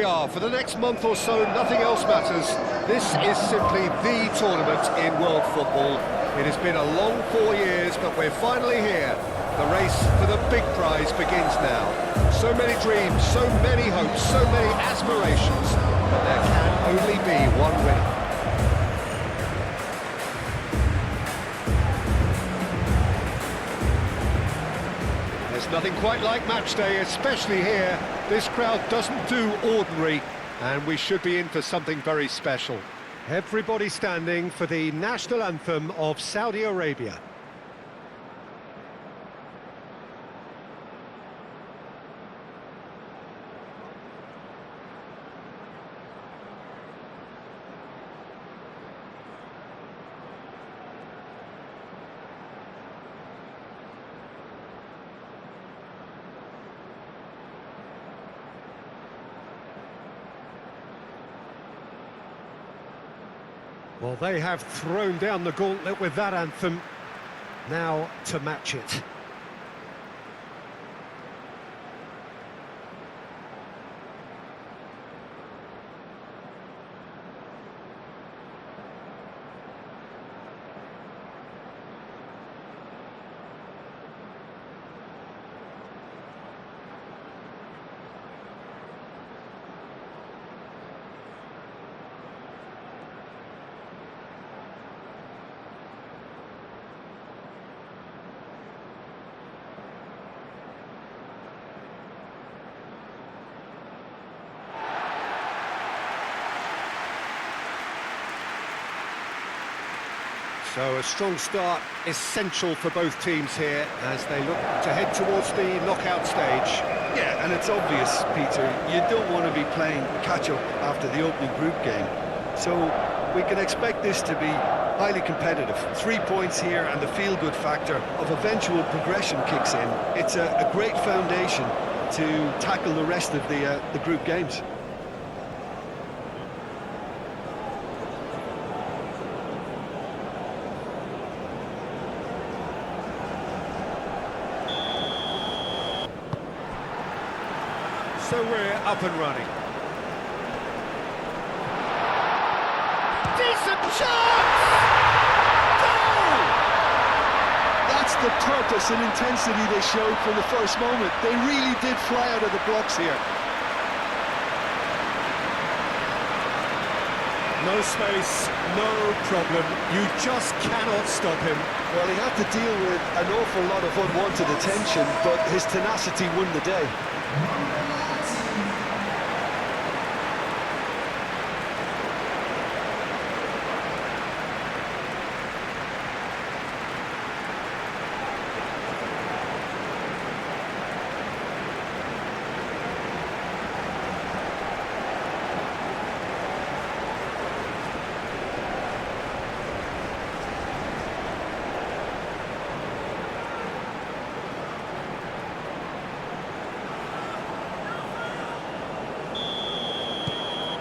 For the next month or so, nothing else matters. This is simply the tournament in world football. It has been a long 4 years, but we're finally here. The race for the big prize begins now. So many dreams, so many hopes, so many aspirations, but there can only be one winner. There's nothing quite like match day, especially here. This crowd doesn't do ordinary, and we should be in for something very special. Everybody standing for the national anthem of Saudi Arabia. Well, they have thrown down the gauntlet with that anthem. Now to match it. So a strong start, essential for both teams here as they look to head towards the knockout stage. Yeah, and it's obvious, Peter, you don't want to be playing catch-up after the opening group game. So we can expect this to be highly competitive. 3 points here and the feel-good factor of eventual progression kicks in. It's a great foundation to tackle the rest of the group games. So we're up and running. Decent chance! Goal! That's the purpose and intensity they showed from the first moment. They really did fly out of the blocks here. No space, no problem. You just cannot stop him. Well, he had to deal with an awful lot of unwanted attention, but his tenacity won the day.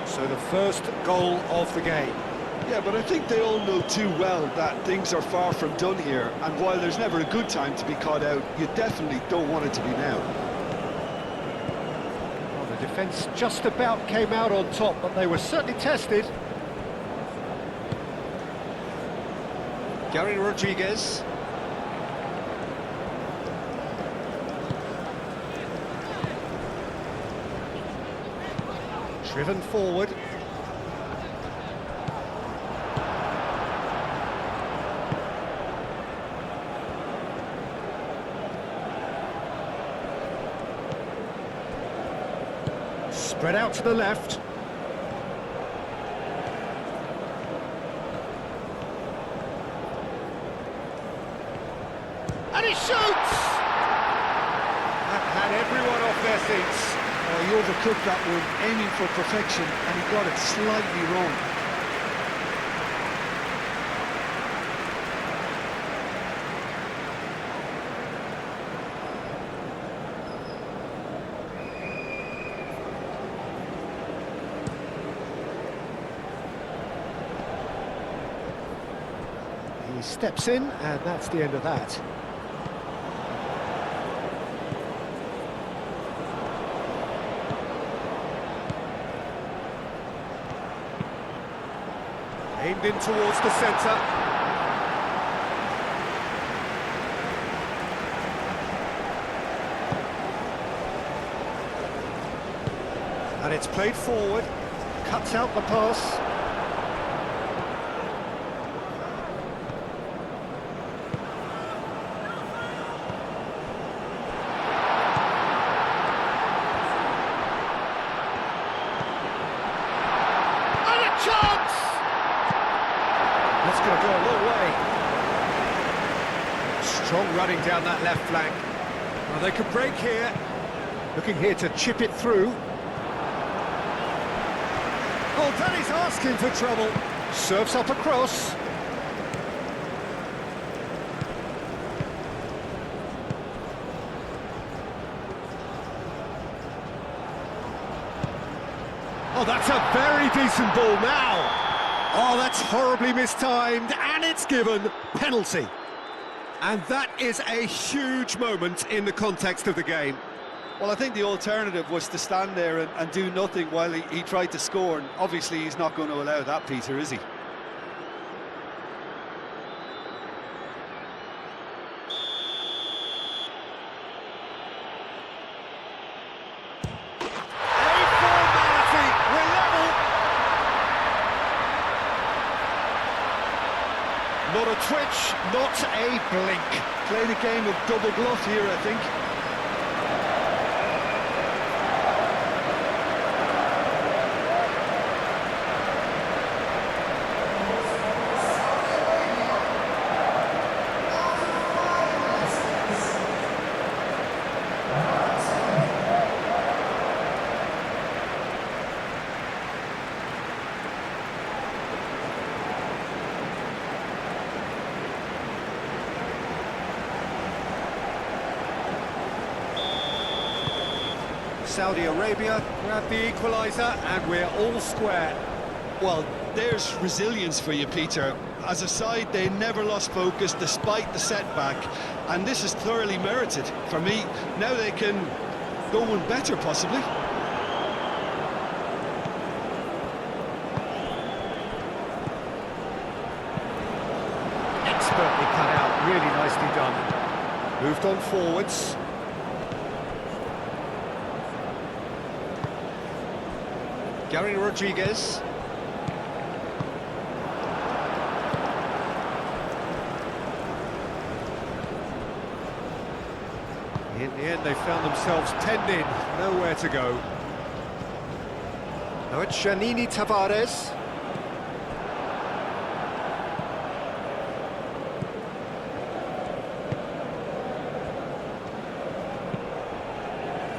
So the first goal of the game. Yeah, but I think they all know too well that things are far from done here, and while there's never a good time to be caught out, you definitely don't want it to be now. Well, the defence just about came out on top, but they were certainly tested. Gary Rodriguez. Driven forward. Spread out to the left. And he shoots! That had everyone off their seats. Oh, he overcooked that one, aiming for perfection, and he got it slightly wrong. He steps in, and that's the end of that. Aimed in towards the centre. And it's played forward, cuts out the pass. And a chance! That's going to go a long way. Strong running down that left flank. Well, they could break here. Looking here to chip it through. Oh, Danny's asking for trouble. Serves up across. Oh, that's a very decent ball now. Oh, that's horribly mistimed, and it's given penalty. And that is a huge moment in the context of the game. Well, I think the alternative was to stand there and do nothing while he tried to score, and obviously he's not going to allow that, Peter, is he? A formality, we're level. Not a twitch, not a blink. Played a game of double bluff here, I think. Saudi Arabia grab the equaliser, and we're all square. Well, there's resilience for you, Peter. As a side, they never lost focus despite the setback, and this is thoroughly merited. For me, now they can go one better, possibly. Expertly cut out, really nicely done. Moved on forwards. Gary Rodriguez. In the end, they found themselves penned in, nowhere to go. Now it's Giannini Tavares.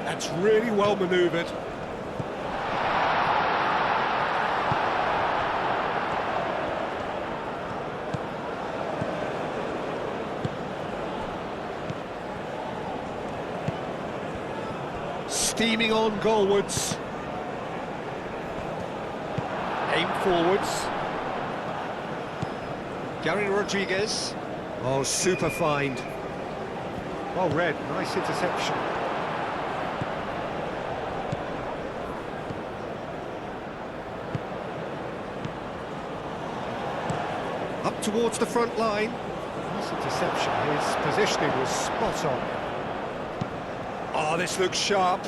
That's really well manoeuvred. Steaming on goalwards. Aim forwards. Gary Rodriguez. Oh, super find. Well read, nice interception. Up towards the front line. Nice interception, his positioning was spot on. Oh, this looks sharp.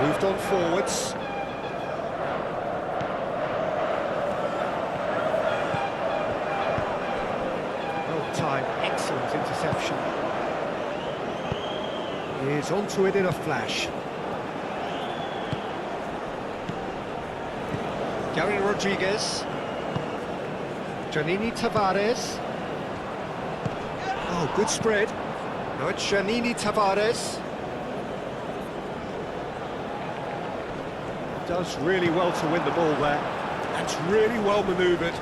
Moved on forwards. Well timed, excellent interception. He is onto it in a flash. Gary Rodriguez. Giannini Tavares. Oh, good spread. Now it's Giannini Tavares. Does really well to win the ball there. That's really well manoeuvred.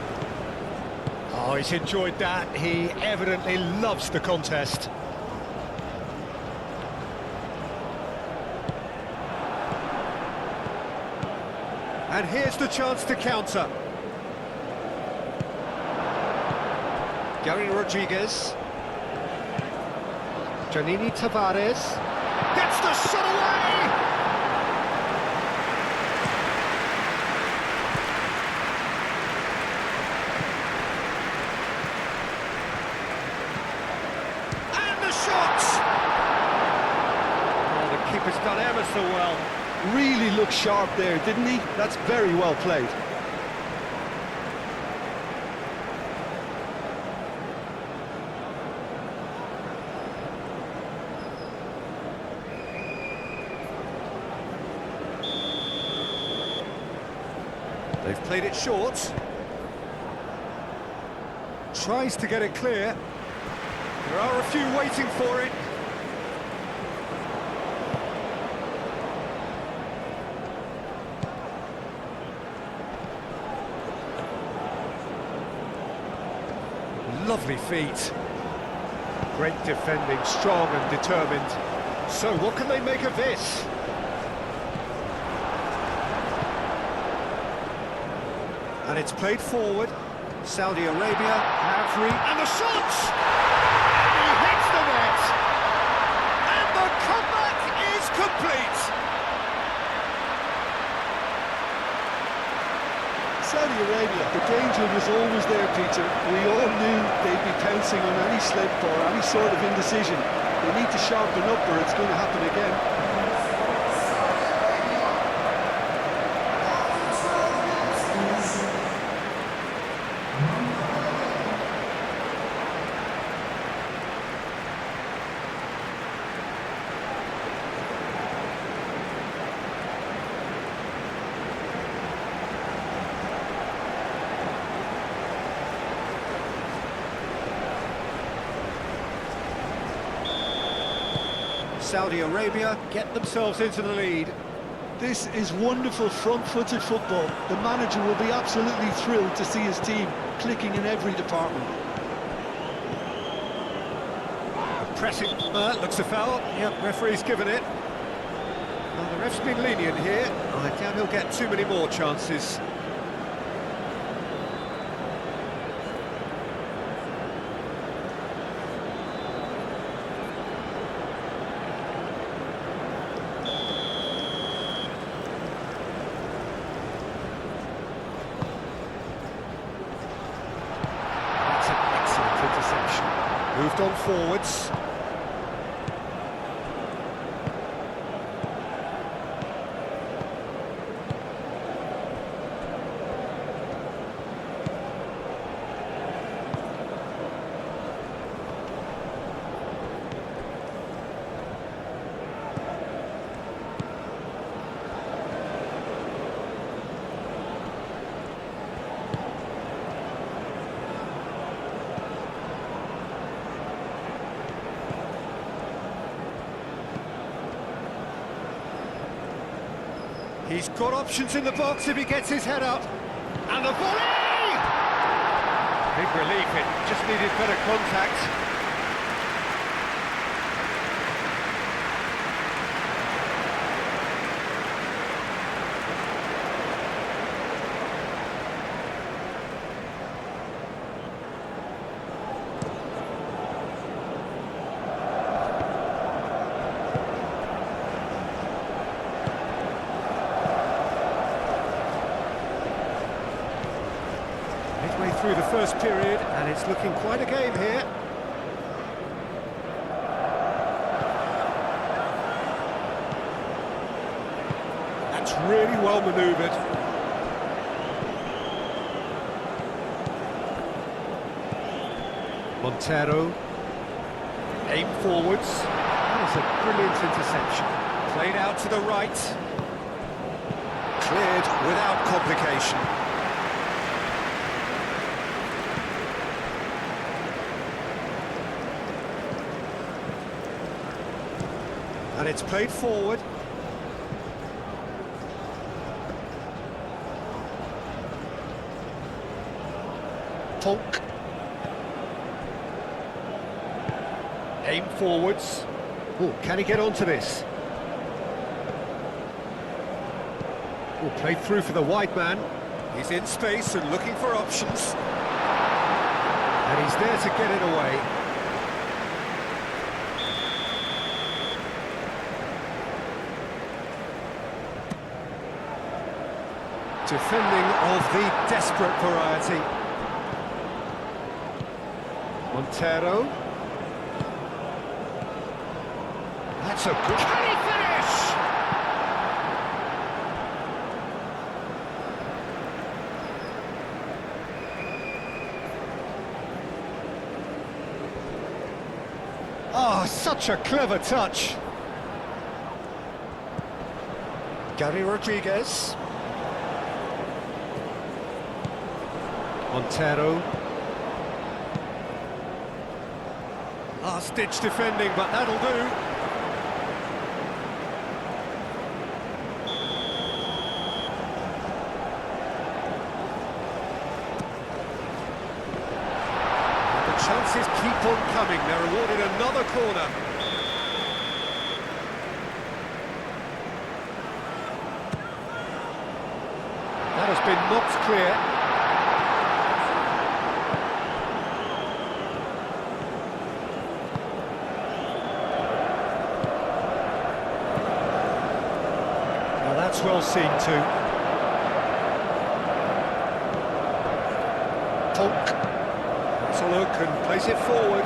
Oh, he's enjoyed that. He evidently loves the contest. And here's the chance to counter. Gary Rodriguez. Janini Tavares. Gets the shot away! And the shot! Oh, the keeper's done ever so well. Really looked sharp there, didn't he? That's very well played. They've played it short. Tries to get it clear. There are a few waiting for it. Lovely feet. Great defending, strong and determined. So what can they make of this? And it's played forward. Saudi Arabia have and the shot! And he hits the net! And the comeback is complete! Saudi Arabia, the danger was always there, Peter. We all knew they'd be pouncing on any slip or any sort of indecision. They need to sharpen up or it's going to happen again. Saudi Arabia get themselves into the lead. This is wonderful front-footed football. The manager will be absolutely thrilled to see his team clicking in every department. Pressing, looks a foul. Yep, referee's given it. Well, the ref's been lenient here. I doubt he'll get too many more chances. Moved on forwards. He's got options in the box if he gets his head up. And the volley! Big relief, it just needed better contact. Midway through the first period, and it's looking quite a game here. That's really well manoeuvred. Montero. Aim forwards. That was a brilliant interception. Played out to the right. Cleared without complication. And it's played forward. Tonk. Aim forwards. Oh, can he get onto this? Oh, played through for the wide man. He's in space and looking for options. And he's there to get it away. Defending of the desperate variety. Montero. That's a good... Can he finish? Oh, such a clever touch. Gary Rodriguez. Montero. Last-ditch defending, but that'll do. The chances keep on coming. They're awarded another corner. That has been knocked clear. That's well seen too. Polk. That's a look and plays it forward.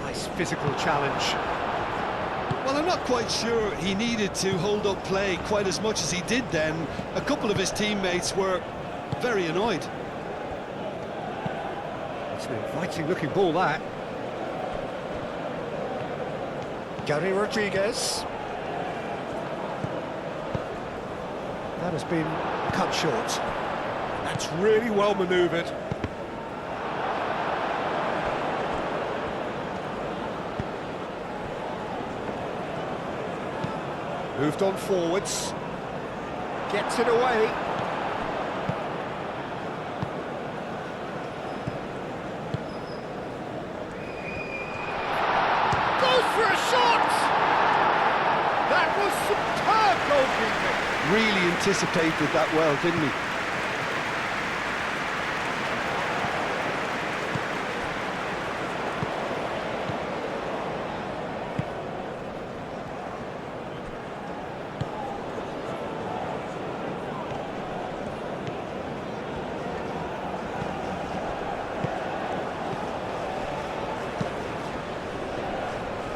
Nice physical challenge. Well, I'm not quite sure he needed to hold up play quite as much as he did then. A couple of his teammates were very annoyed. It's an inviting looking ball, that. Gary Rodriguez. That has been cut short. That's really well manoeuvred. Moved on forwards. Gets it away. For a shot! That was superb goalkeeping. Really anticipated that well, didn't he?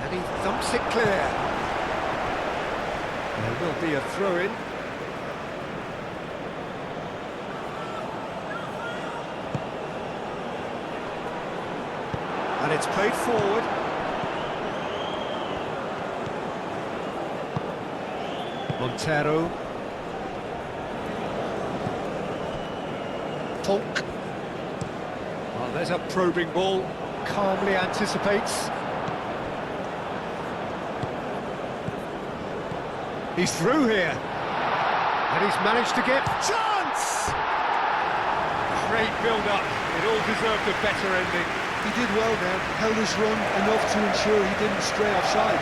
And he thumps it clear. There will be a throw-in. And it's played forward. Montero. Polk. Well, there's a probing ball. Calmly anticipates. He's through here. And he's managed to get... Chance! Great build-up. It all deserved a better ending. He did well there, held his run enough to ensure he didn't stray offside.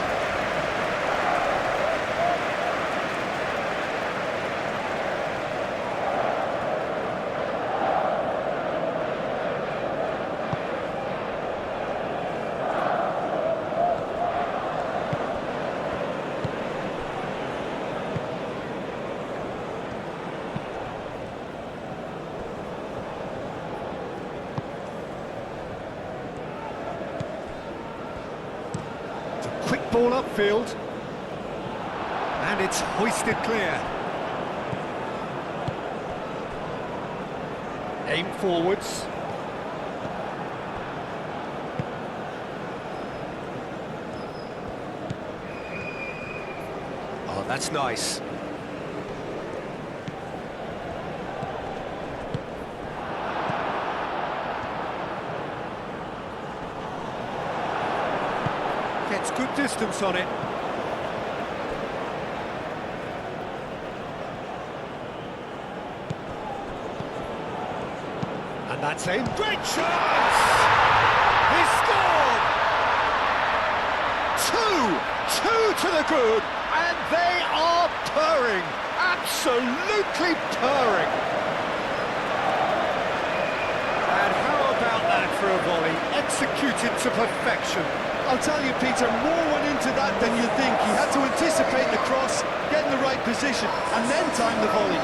Quick ball upfield. And it's hoisted clear. Aim forwards. Oh, that's nice. Gets good distance on it. And that's aimed. Great chance! He scored! Two to the good, and they are purring. Absolutely purring. And how about that for a volley? Executed to perfection. I'll tell you, Peter, more went into that than you think. He had to anticipate the cross, get in the right position, and then time the volley.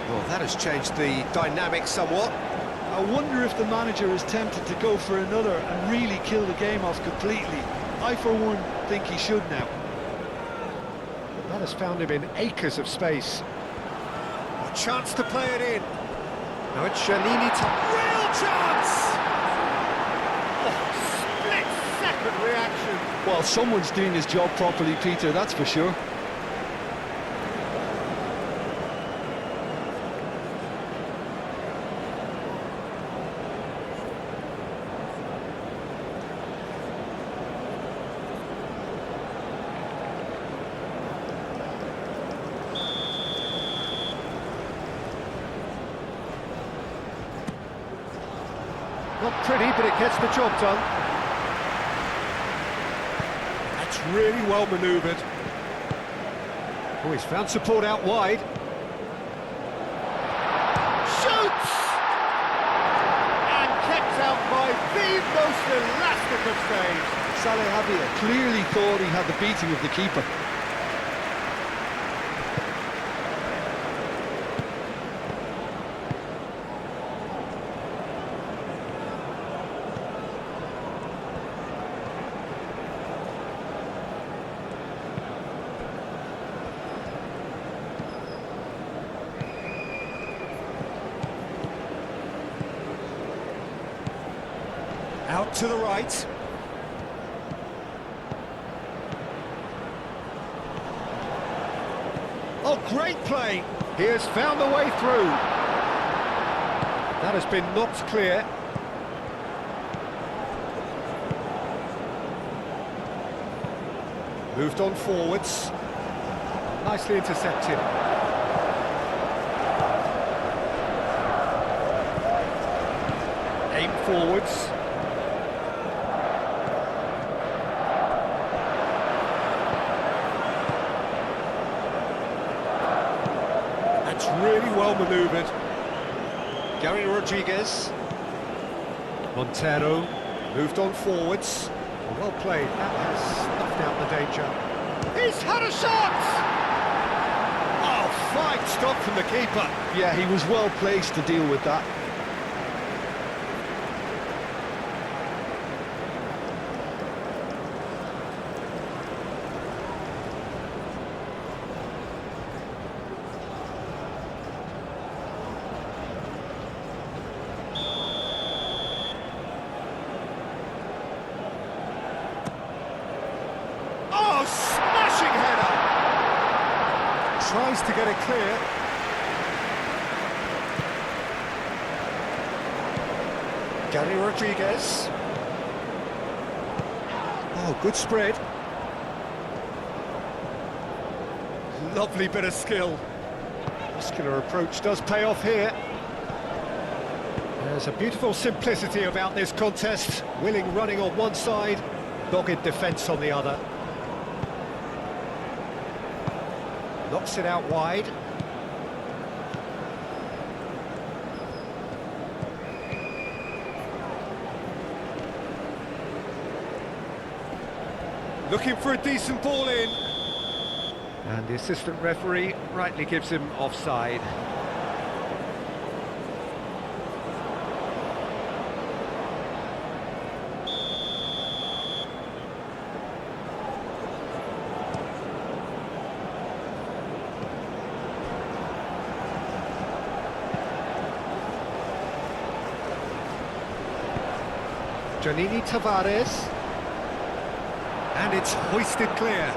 Well, that has changed the dynamic somewhat. I wonder if the manager is tempted to go for another and really kill the game off completely. I, for one, think he should now. That has found him in acres of space. A chance to play it in. Now it's Giannini to... Real chance! Oh, split-second reaction. Well, someone's doing his job properly, Peter, that's for sure. Not pretty, but it gets the job done. That's really well manoeuvred. Oh, he's found support out wide. Shoots! And kept out by the most elastic of saves. Saleh clearly thought he had the beating of the keeper. Out to the right. Oh, great play. He has found the way through. That has been knocked clear. Moved on forwards. Nicely intercepted. Aim forwards. That's really well manoeuvred. Gary Rodriguez. Montero moved on forwards. Well played. That has snuffed out the danger. He's had a shot! Oh, fine stop from the keeper. Yeah, he was well placed to deal with that. Oh, smashing header! Tries to get it clear. Gary Rodriguez. Oh, good spread. Lovely bit of skill. Muscular approach does pay off here. There's a beautiful simplicity about this contest. Willing running on one side, dogged defence on the other. Knocks it out wide. Looking for a decent ball in. And the assistant referee rightly gives him offside. Giannini Tavares. And it's hoisted clear.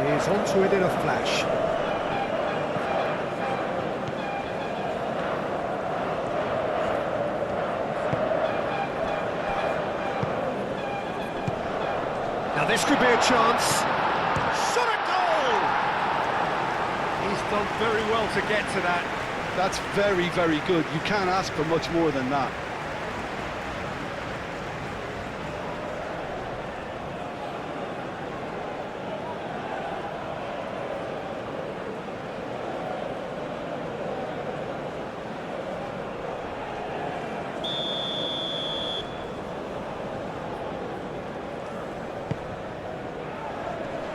He's onto it in a flash. This could be a chance. Shot a goal! He's done very well to get to that. That's very, very good. You can't ask for much more than that.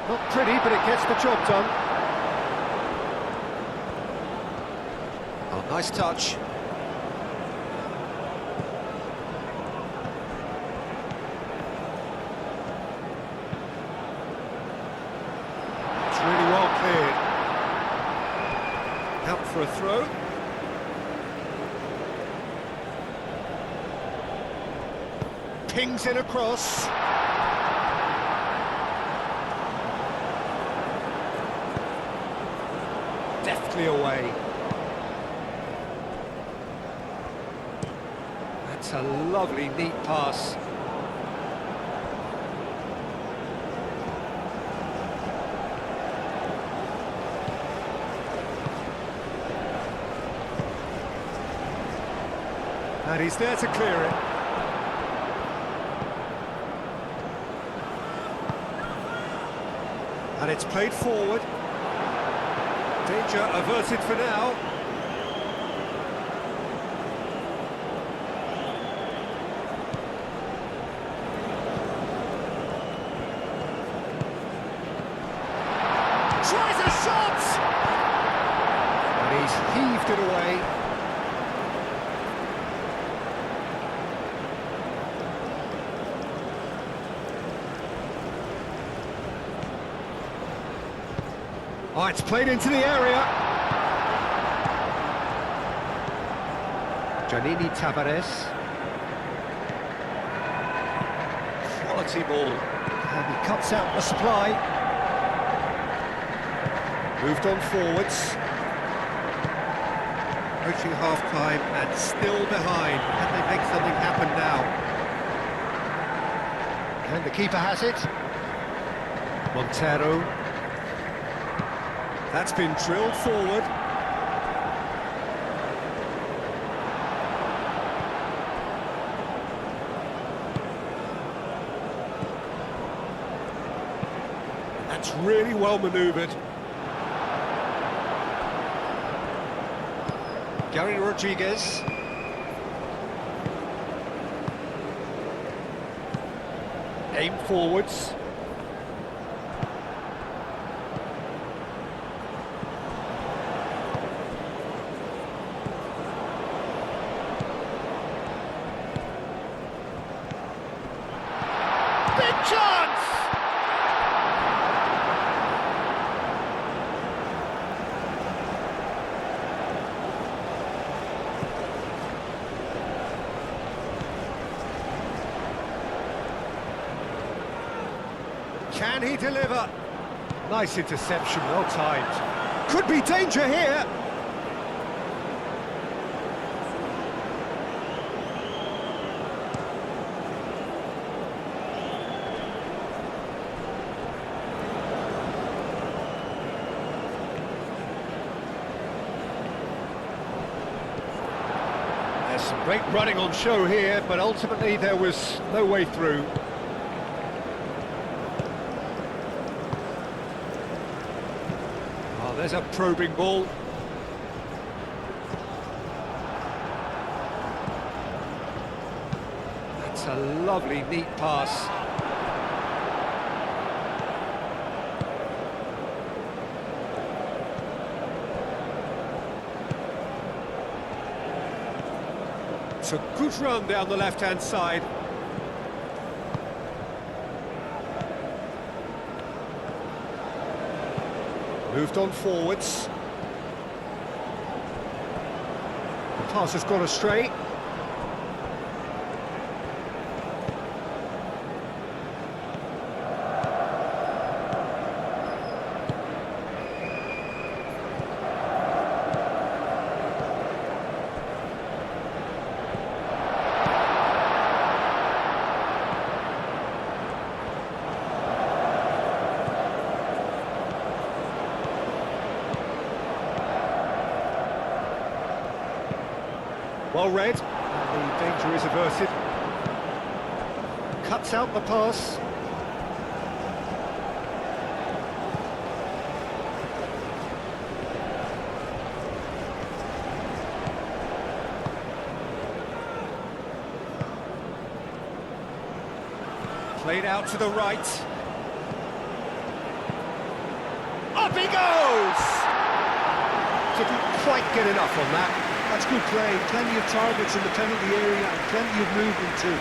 Not pretty, but it gets the job done. Oh, nice touch. It's really well cleared. Out for a throw. Pings it across. Deftly away. That's a lovely, neat pass. And he's there to clear it. And it's played forward. Danger averted for now. Tries a shot! And he's heaved it away. Oh, it's played into the area. Giannini Tavares. Quality ball. And he cuts out the supply. Moved on forwards. Approaching half-time and still behind. Can they make something happen now? And the keeper has it. Montero. That's been drilled forward. That's really well manoeuvred. Gary Rodriguez. Aim forwards. Big chance! Can he deliver? Nice interception, well timed. Could be danger here. There's some great running on show here, but ultimately there was no way through. Oh, there's a probing ball. That's a lovely, neat pass. It's a good run down the left-hand side. Moved on forwards. The pass has gone astray. Well read, and the danger is averted. Cuts out the pass. Played out to the right. Up he goes! Didn't quite get enough on that. That's good play. Plenty of targets in the penalty area and plenty of movement too.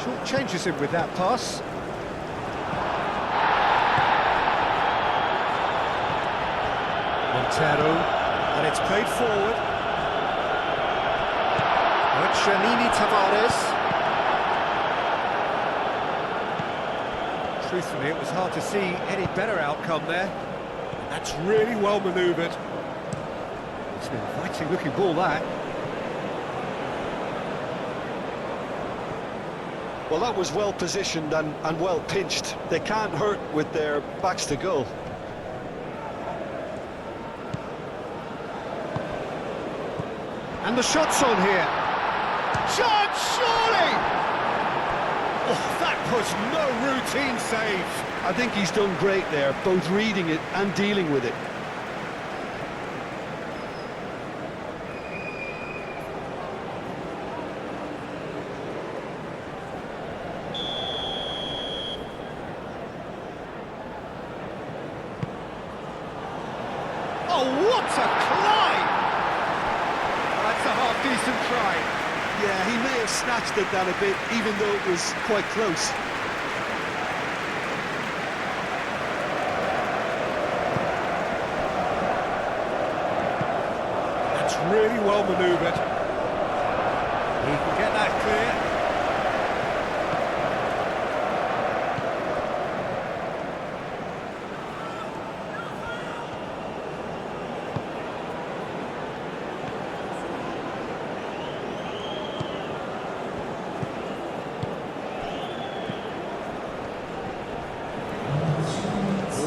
Short changes him with that pass. Montero, and it's played forward. Janini Tavares. Truthfully, it was hard to see any better outcome there. That's really well manoeuvred. It's an inviting looking ball, that. Well, that was well positioned and well pinched. They can't hurt with their backs to goal. And the shot's on here. Chance, surely! Oh, that was no routine save. I think he's done great there, both reading it and dealing with it. Oh, what a climb! That's a half-decent try. Yeah, he may have snatched at that a bit, even though it was quite close. That's really well manoeuvred. He can get that clear.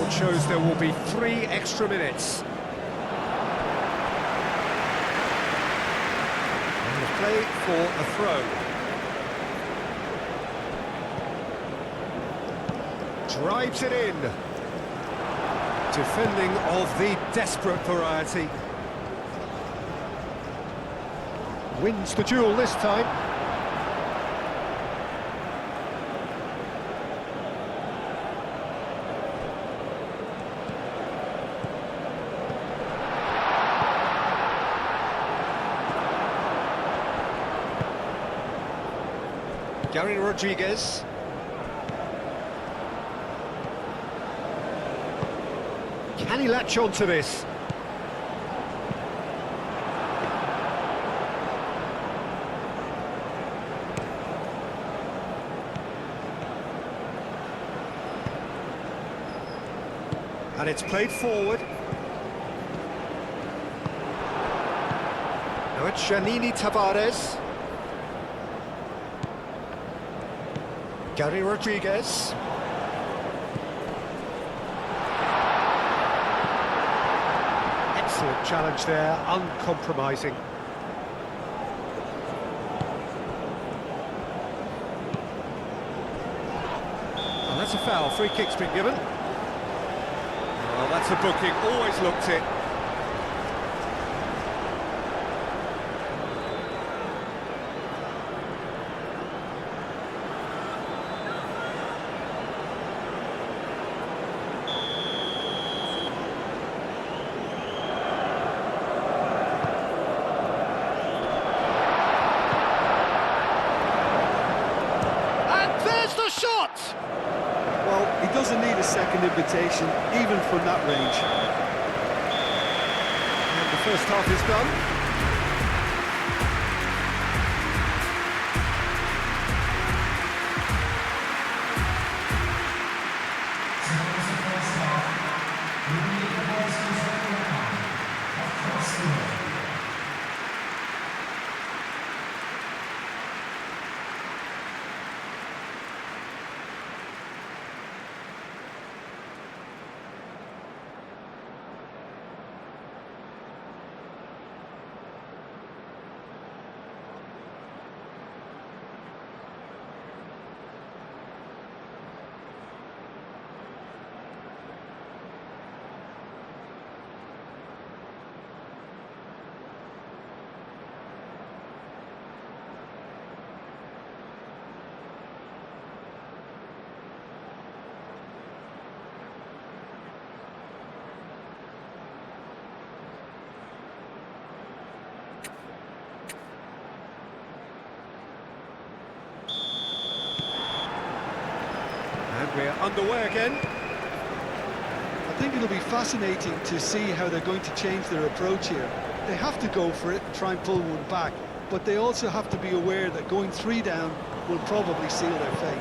Shows there will be 3 extra minutes. And the play for a throw. Drives it in. Defending of the desperate variety. Wins the duel this time. Gary Rodriguez. Can he latch on to this? And it's played forward. Now it's Janini Tavares. Gary Rodriguez. Excellent challenge there, uncompromising. Well, that's a foul, free kick's been given. Well, that's a booking, always looked it. He doesn't need a second invitation, even from that range. And the first half is done. We're underway again. I think it'll be fascinating to see how they're going to change their approach here. They have to go for it and try and pull one back, but they also have to be aware that going 3 down will probably seal their fate.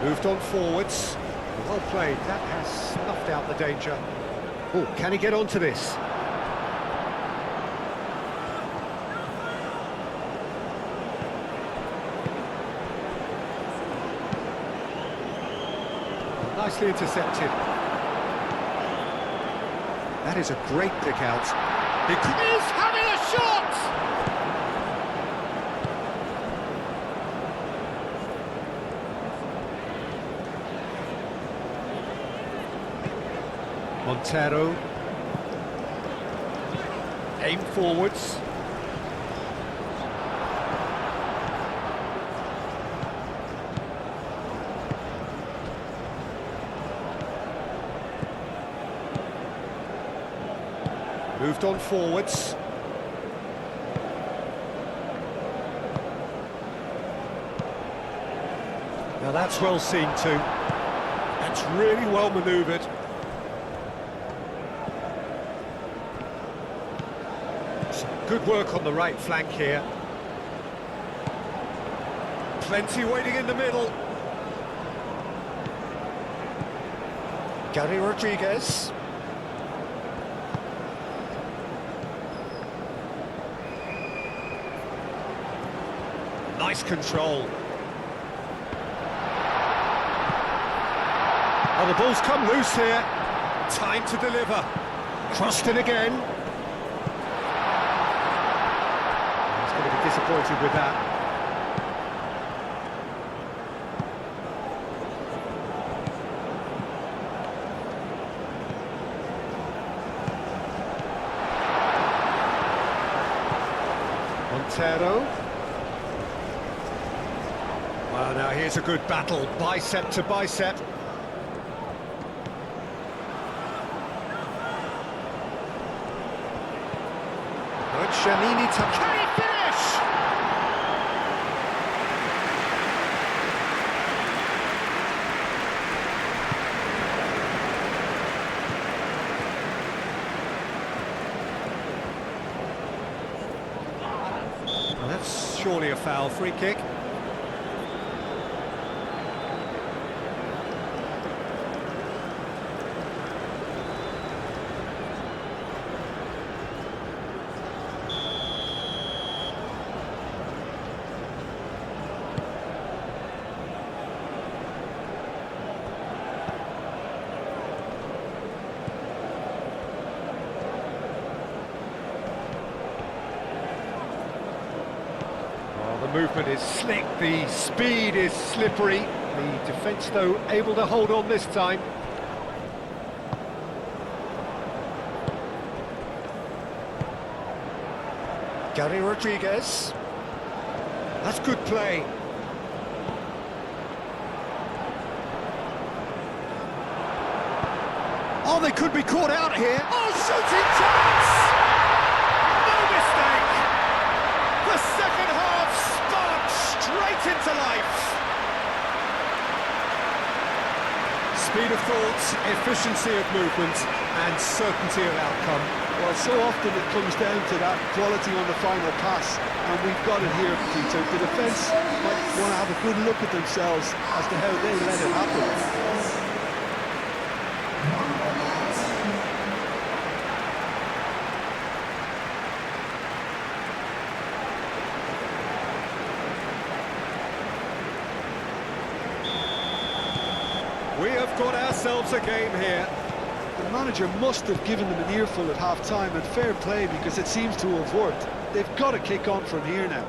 Moved on forwards. Well played, that has snuffed out the danger. Oh, can he get onto this? Nicely intercepted. That is a great pick out. He is having a shot! Montero. Aim forwards. Moved on forwards. Now that's well seen too. That's really well manoeuvred. Some good work on the right flank here. Plenty waiting in the middle. Gary Rodriguez. Nice control. Oh, the ball's come loose here. Time to deliver. Crossed it again. He's going to be disappointed with that. Montero. Well, now here's a good battle, bicep to bicep. Good, Shamini to... Can he finish? Well, that's surely a foul, free kick. The movement is slick, the speed is slippery. The defence, though, able to hold on this time. Gary Rodriguez. That's good play. Oh, they could be caught out here. Oh, shooting chance! No mistake! The second half sparked straight into life. Speed of thought, efficiency of movement, and certainty of outcome. Well, so often it comes down to that quality on the final pass, and we've got it here, Peter. The defence might want to have a good look at themselves as to how they let it happen. We have got ourselves a game here. The manager must have given them an earful at half-time, and fair play, because it seems to have worked. They've got to kick on from here now.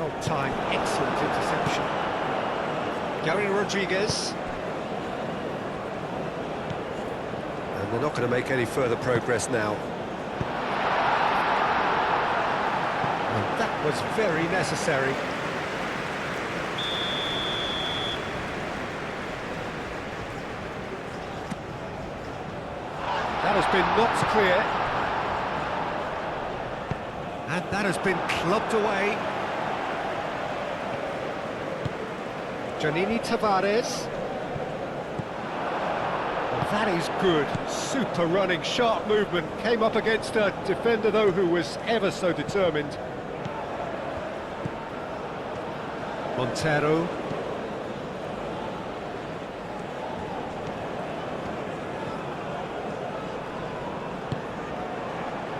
Well timed, excellent interception. Gary Rodriguez. And they're not going to make any further progress now. And that was very necessary. That has been knocked clear. And that has been clubbed away. Janini Tavares. Well, that is good. Super running, sharp movement. Came up against a defender, though, who was ever so determined. Montero.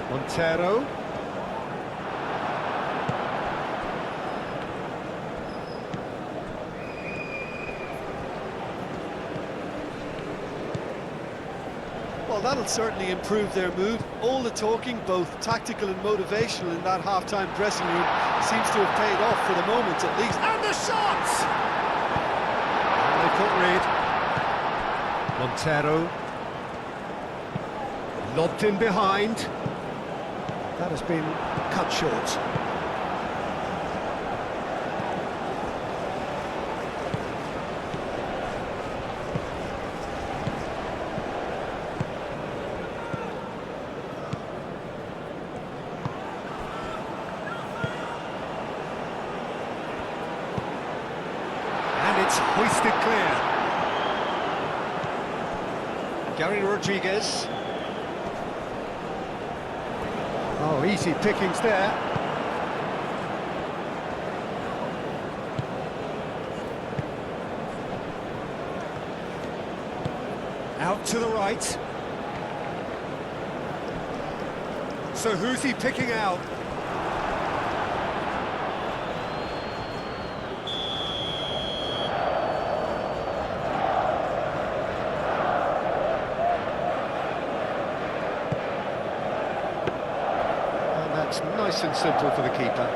Montero. Well, that'll certainly improve their mood. All the talking, both tactical and motivational in that half-time dressing room, seems to have paid off for the moment at least. And the shot! They couldn't read. Montero. Lobbed in behind. That has been cut short. Hoisted clear. Gary Rodriguez. Oh, easy pickings there. Out to the right. So who's he picking out? That's nice and simple for the keeper.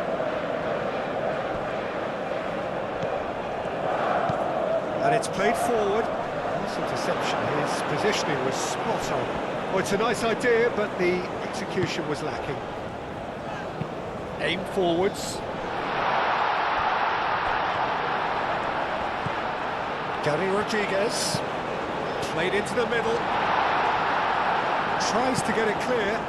And it's played forward. Nice interception. His positioning was spot on. Well, it's a nice idea, but the execution was lacking. Aim forwards. Gary Rodriguez. Played into the middle. Tries to get it clear.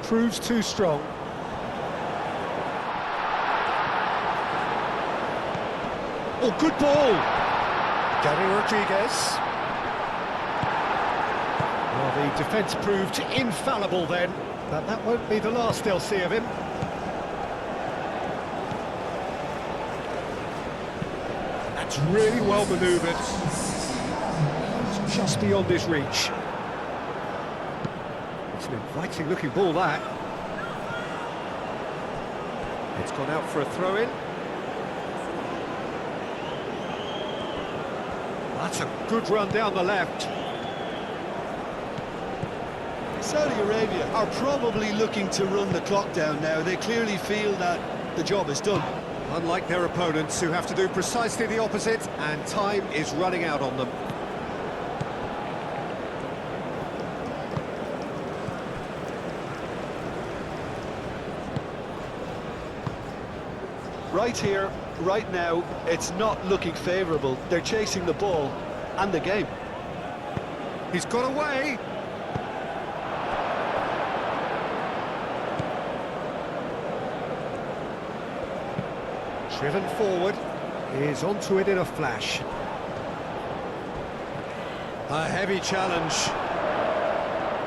Proves too strong. Oh, good ball! Gary Rodriguez. Well, the defence proved infallible then, but that won't be the last they'll see of him. That's really well manoeuvred. It's just beyond his reach. It's an inviting looking ball, that. It's gone out for a throw-in. That's a good run down the left. Saudi Arabia are probably looking to run the clock down now. They clearly feel that the job is done. Unlike their opponents, who have to do precisely the opposite, and time is running out on them. Right here, right now, it's not looking favourable. They're chasing the ball and the game. He's got away. Driven forward. Is onto it in a flash. A heavy challenge.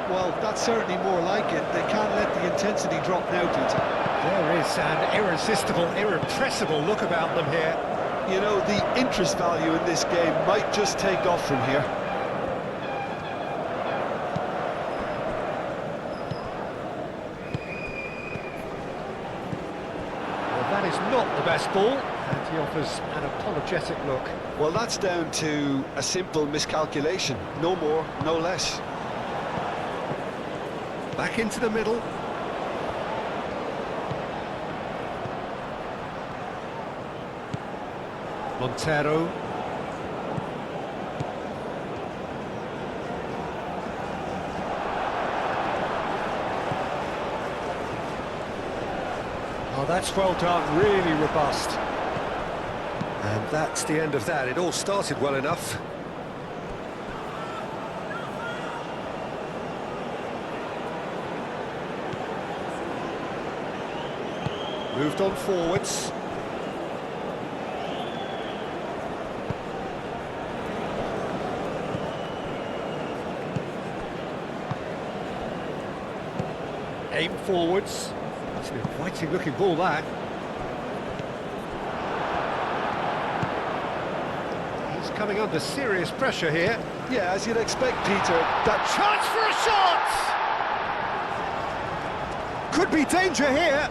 Well, that's certainly more like it. They can't let the intensity drop now, Peter. There is an irresistible, irrepressible look about them here. You know, the interest value in this game might just take off from here. ball, and he offers an apologetic look. Well, that's down to a simple miscalculation. No more, no less. Back into the middle. Montero. Oh, that's well done, really robust. And that's the end of that. It all started well enough. Moved on forwards. Aim forwards. That's an inviting looking ball, that. He's coming under serious pressure here. Yeah, as you'd expect, Peter. That chance for a shot! Could be danger here.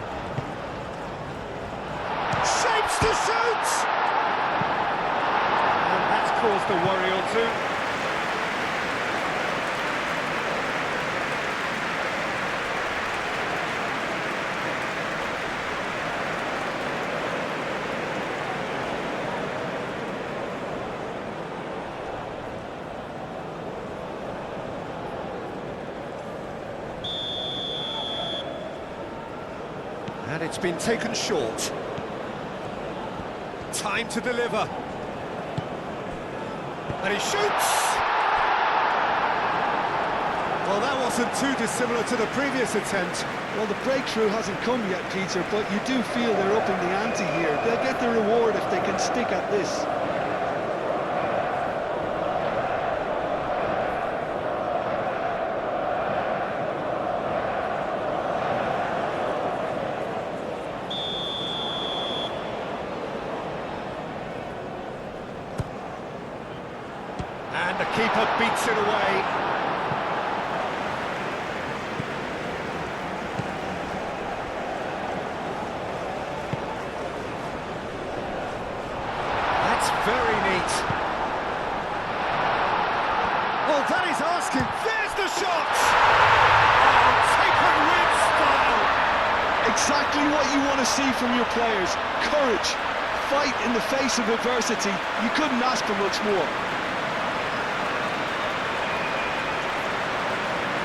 Shapes to shoot! And that's caused a worry or two. And it's been taken short. Time to deliver. And he shoots! Well, that wasn't too dissimilar to the previous attempt. Well, the breakthrough hasn't come yet, Peter, but you do feel they're upping the ante here. They'll get the reward if they can stick at this. And the keeper beats it away. That's very neat. Well, that is asking. There's the shot! Oh, taken with style. Exactly what you want to see from your players. Courage. Fight in the face of adversity. You couldn't ask for much more.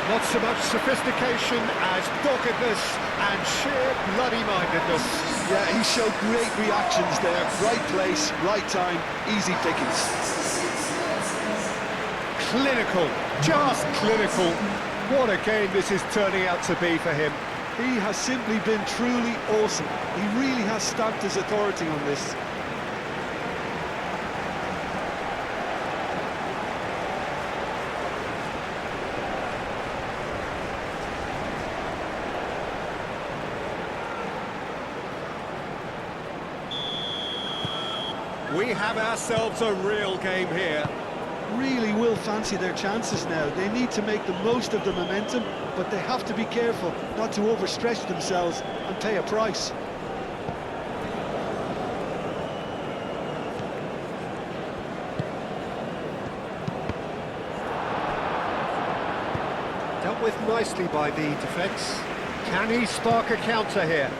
Not so much sophistication as doggedness and sheer bloody-mindedness. Yeah, he showed great reactions there. Right place, right time, easy pickings. Clinical, just clinical. What a game this is turning out to be for him. He has simply been truly awesome. He really has stamped his authority on this. We have ourselves a real game here. Really will fancy their chances now. They need to make the most of the momentum, but they have to be careful not to overstretch themselves and pay a price. Dealt with nicely by the defence. Can he spark a counter here?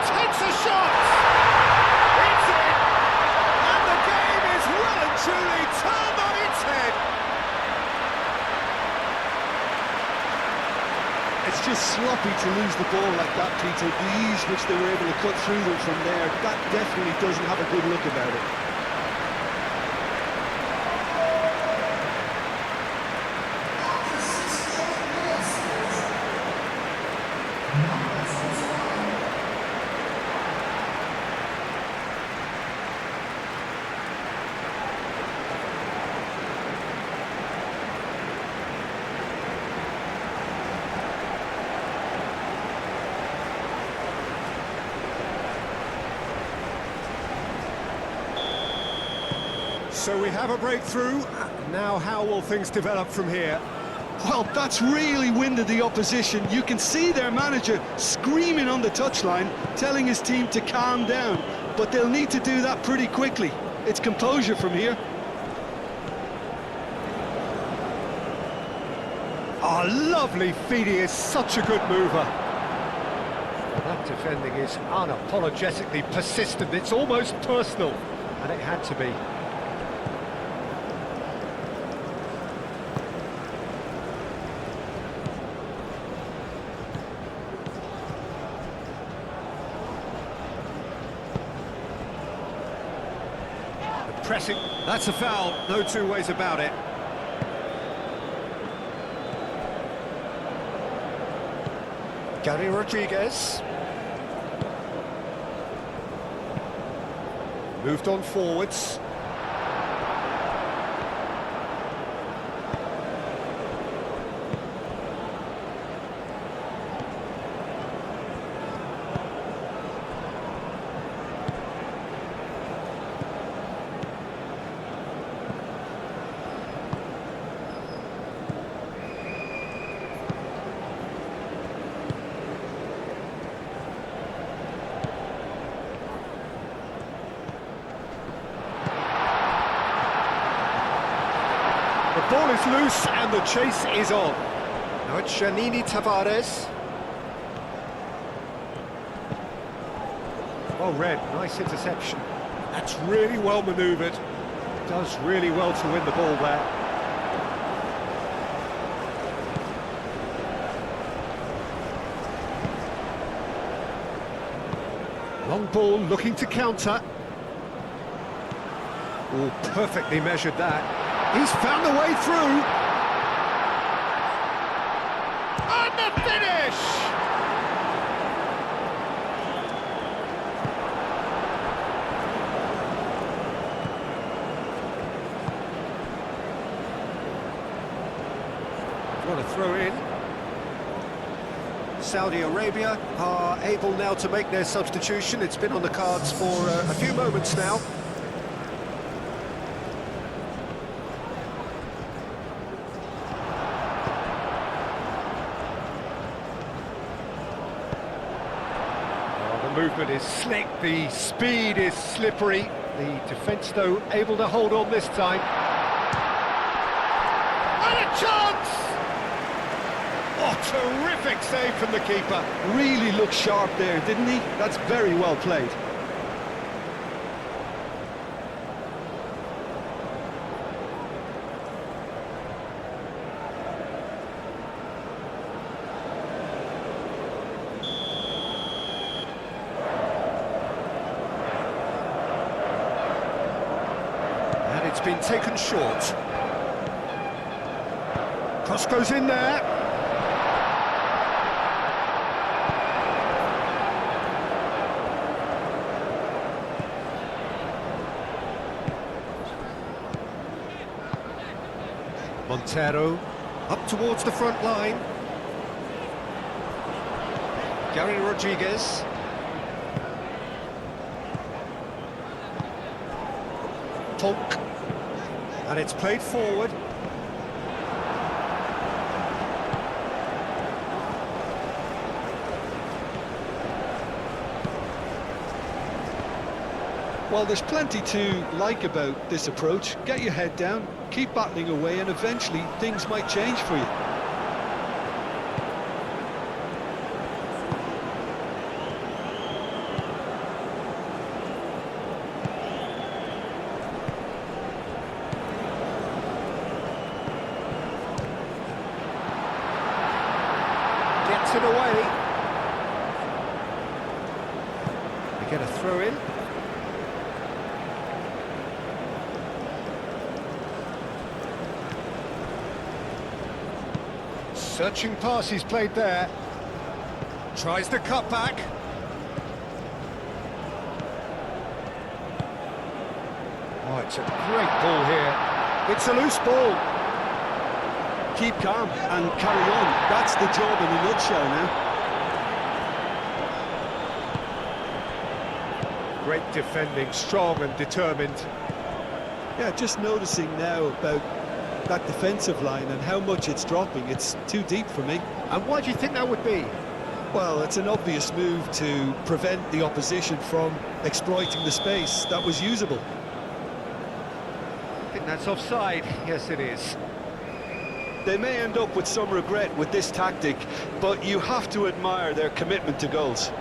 Takes a shot! It's in! And the game is well and truly turned on its head! It's just sloppy to lose the ball like that, Peter. The ease which they were able to cut through them from there, that definitely doesn't have a good look about it. So we have a breakthrough. Now how will things develop from here? Well, that's really winded the opposition. You can see their manager screaming on the touchline, telling his team to calm down. But they'll need to do that pretty quickly. It's composure from here. Oh, lovely feed, he is such a good mover. Well, that defending is unapologetically persistent, it's almost personal, and it had to be. The pressing, that's a foul, no two ways about it. Gary Rodriguez. Moved on forwards. The ball is loose and the chase is on. Now it's Janini Tavares. Well read, nice interception. That's really well manoeuvred. Does really well to win the ball there. Long ball looking to counter. Oh, perfectly measured that. He's found the way through. And the finish! What a throw in. Saudi Arabia are able now to make their substitution. It's been on the cards for a few moments now. Movement is slick, the speed is slippery. The defence, though, able to hold on this time. And a chance! Oh, terrific save from the keeper. Really looked sharp there, didn't he? That's very well played. It's been taken short. Cross goes in there. Montero up towards the front line. Gary Rodriguez. Tonk. And it's played forward. Well, there's plenty to like about this approach. Get your head down, keep battling away, and eventually things might change for you. Gets it away. We get a throw in. Searching pass he's played there. Tries the cut back. Oh, it's a great ball here. It's a loose ball. Keep calm and carry on. That's the job in a nutshell now. Great defending, strong and determined. Yeah, just noticing now about that defensive line and how much it's dropping. It's too deep for me. And why do you think that would be? Well, it's an obvious move to prevent the opposition from exploiting the space that was usable. I think that's offside. Yes, it is. They may end up with some regret with this tactic, but you have to admire their commitment to goals.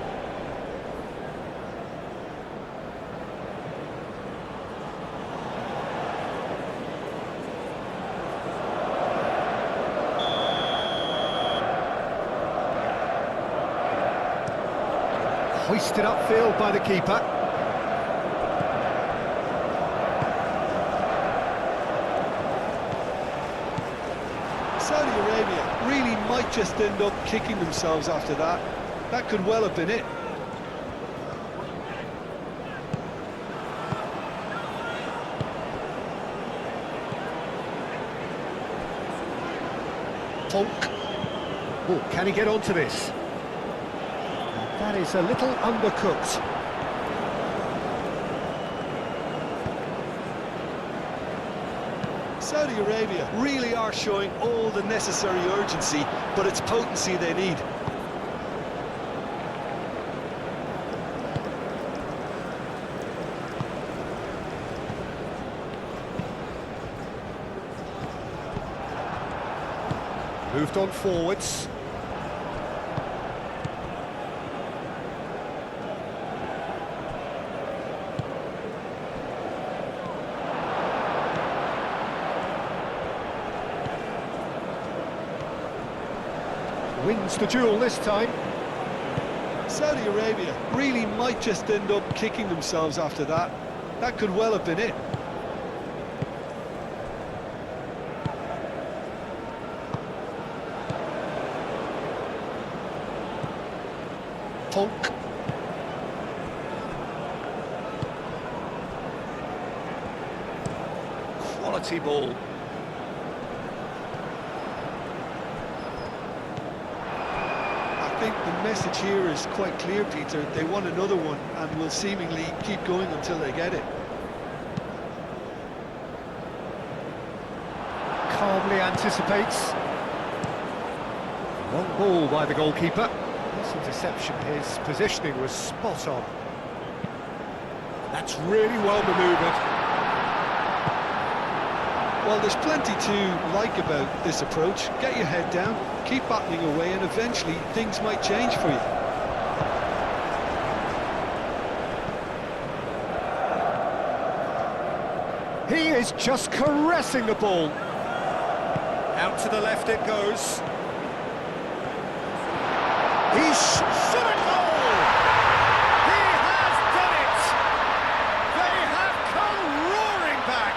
Hoisted upfield by the keeper. Saudi Arabia really might just end up kicking themselves after that. That could well have been it. Polk. Oh, can he get onto this? That is a little undercooked. Saudi Arabia really are showing all the necessary urgency, but it's potency they need. Moved on forwards. Wins the duel this time. Saudi Arabia really might just end up kicking themselves after that. That could well have been it. Polk. Quality ball. I think the message here is quite clear, Peter. They want another one and will seemingly keep going until they get it. Calmly anticipates. Long ball by the goalkeeper. This interception, his positioning was spot on. That's really well manoeuvred. Well, there's plenty to like about this approach. Get your head down, keep battling away, and eventually things might change for you. He is just caressing the ball. Out to the left it goes. He's shot a goal! He has done it! They have come roaring back!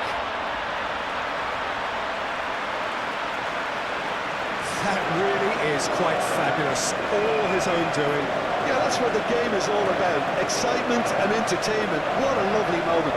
That really is quite fabulous. All his own doing. Yeah, that's what the game is all about. Excitement and entertainment. What a lovely moment.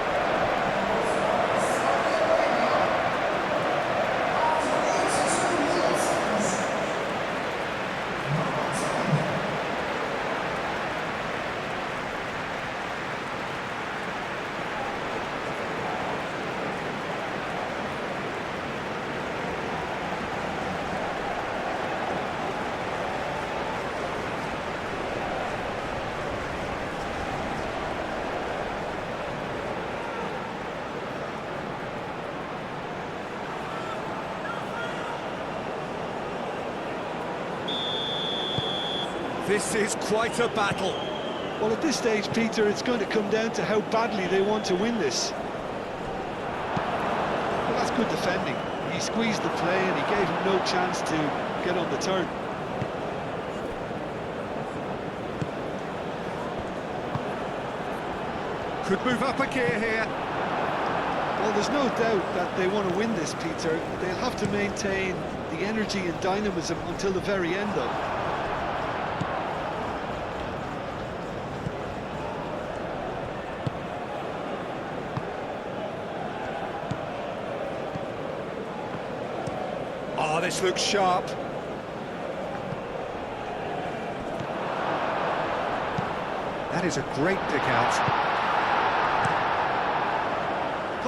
This is quite a battle. Well, at this stage, Peter, it's going to come down to how badly they want to win this. Well, that's good defending. He squeezed the play and he gave him no chance to get on the turn. Could move up a gear here. Well, there's no doubt that they want to win this, Peter. They'll have to maintain the energy and dynamism until the very end, though. Oh, this looks sharp. That is a great pick out.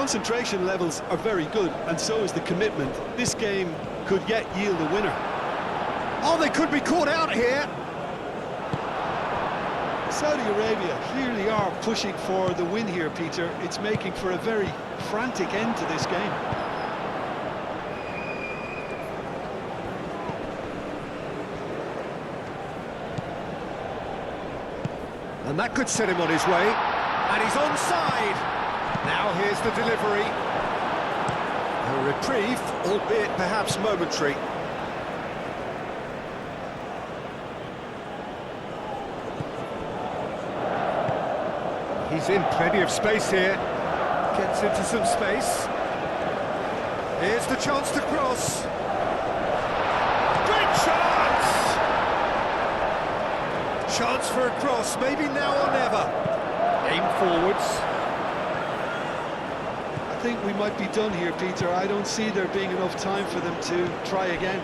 concentration levels are very good, and so is the commitment. This game could yet yield a winner. Oh, they could be caught out here. Saudi Arabia clearly are pushing for the win here, Peter. It's making for a very frantic end to this game. And that could set him on his way. And he's onside. Now here's the delivery. A reprieve, albeit perhaps momentary. He's in plenty of space here. Gets into some space. Here's the chance to cross. Great chance! Chance for a cross, maybe now or never. Aim forwards. I think we might be done here, Peter. I don't see there being enough time for them to try again.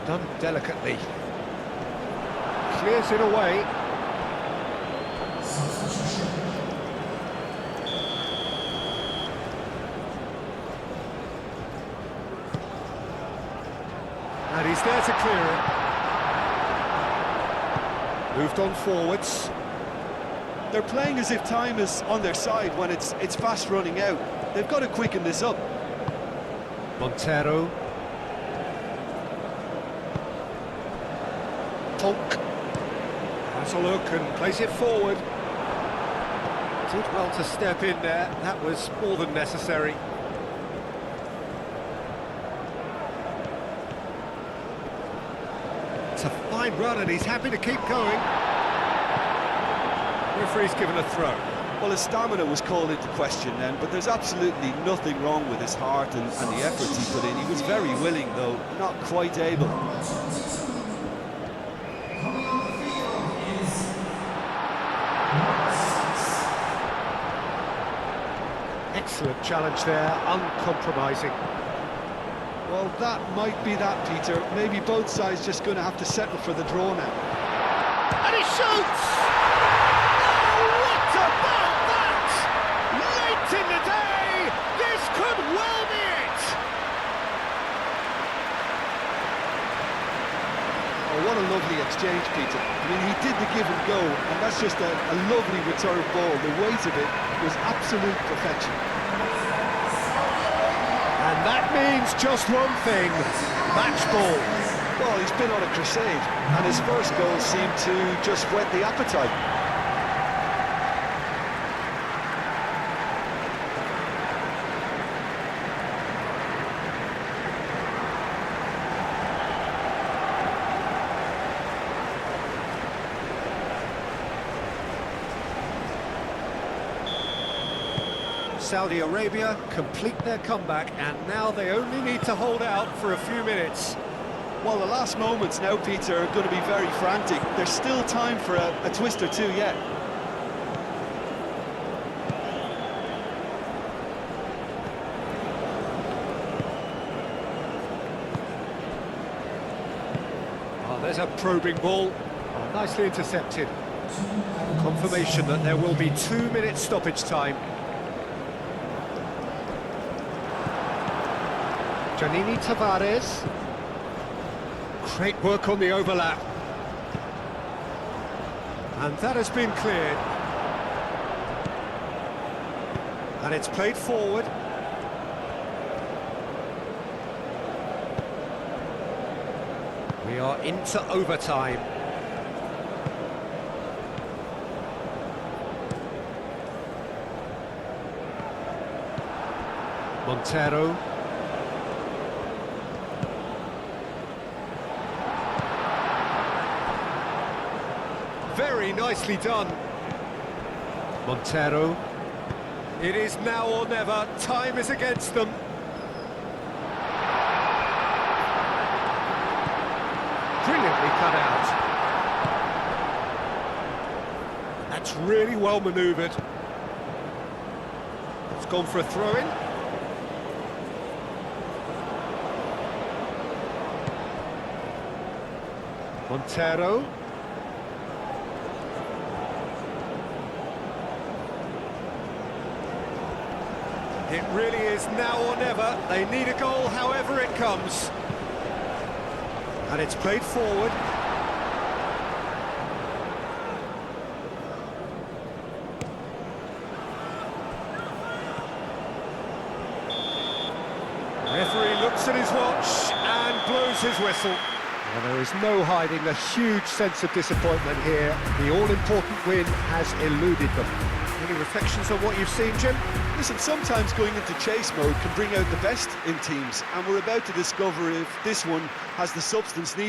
Done delicately. Clears it away. And he's there to clear it. Moved on forwards. They're playing as if time is on their side when it's fast running out. They've got to quicken this up. Montero. Polk. Has a look and plays it forward. Did well to step in there. That was more than necessary. It's a fine run and he's happy to keep going. Referee's given a throw. Well, his stamina was called into question then, but there's absolutely nothing wrong with his heart and the efforts he put in. He was very willing, though, not quite able. Excellent challenge there, uncompromising. Well, that might be that, Peter. Maybe both sides just going to have to settle for the draw now. And he shoots! Oh, what about that? Late in the day, this could well be it! Oh, what a lovely exchange, Peter. I mean, he did the give and go, and that's just a lovely return ball. The weight of it was absolute perfection. And that means just one thing, match ball. Well, he's been on a crusade, and his first goal seemed to just whet the appetite. Saudi Arabia complete their comeback, and now they only need to hold out for a few minutes. Well, the last moments now, Peter, are going to be very frantic. There's still time for a twist or two yet. Oh, there's a probing ball. Oh, nicely intercepted. Confirmation that there will be 2 minutes stoppage time. Janini Tavares. Great work on the overlap. And that has been cleared. And it's played forward. We are into overtime. Montero. Very nicely done. Montero. It is now or never. Time is against them. Brilliantly cut out. That's really well manoeuvred. It's gone for a throw-in. Montero. It really is now or never. They need a goal however it comes. And it's played forward. Referee looks at his watch and blows his whistle. Well, there is no hiding a huge sense of disappointment here. The all-important win has eluded them. Any reflections on what you've seen, Jim? Listen, sometimes going into chase mode can bring out the best in teams, and we're about to discover if this one has the substance needed.